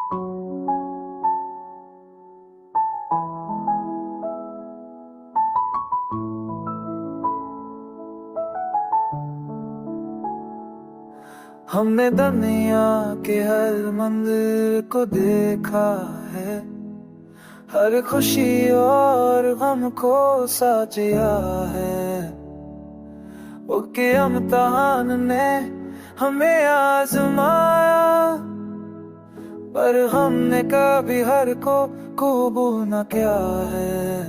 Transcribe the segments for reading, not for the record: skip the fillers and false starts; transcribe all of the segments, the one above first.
हमने दुनिया के हर मंदिर को देखा है, हर खुशी और गम को साजिया है। उसके इम्तिहान ने हमें आजमाया, पर हमने कभी हर को कबूल न किया है।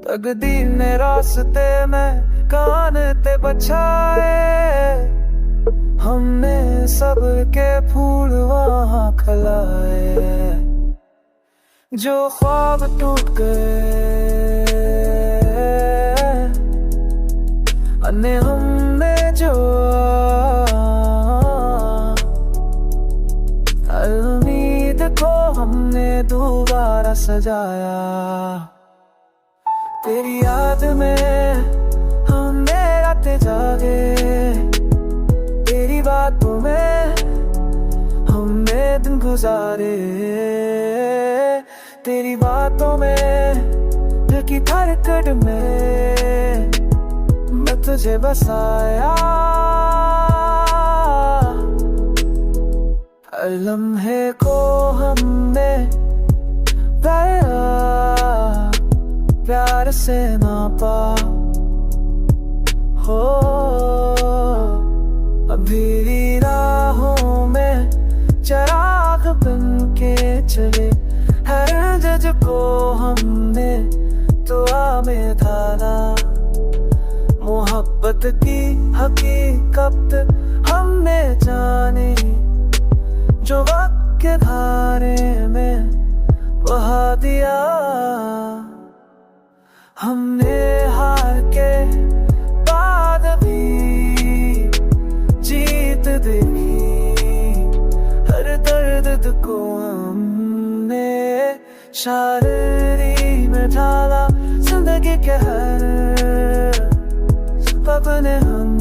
तकदीर ने रास्ते में कांटे बचाए, हमने सब्र के फूल वहाँ खिलाए। जो ख्वाब टूट गए अने हमने जो उम्मीद को हमने दोबारा सजाया। तेरी याद में हमने रातें जागे, तेरी बातों में हमने दिन गुजारे। तेरी बातों में दिल की धड़कन में मैं तुझे बसाया। हर लम्हे को हमने प्यार से नापा हो। अभी राहों में चिराग बन के चले, हर जज को हमने दुआ में ढाला। मोहब्बत की हकीकत हमने जानी, जो वक्त के धारे में बहा दिया। हमने हार के बाद भी जीत देखी, हर दर्द को हमने शायरी में ढाला। जिंदगी के हर सबब ने हम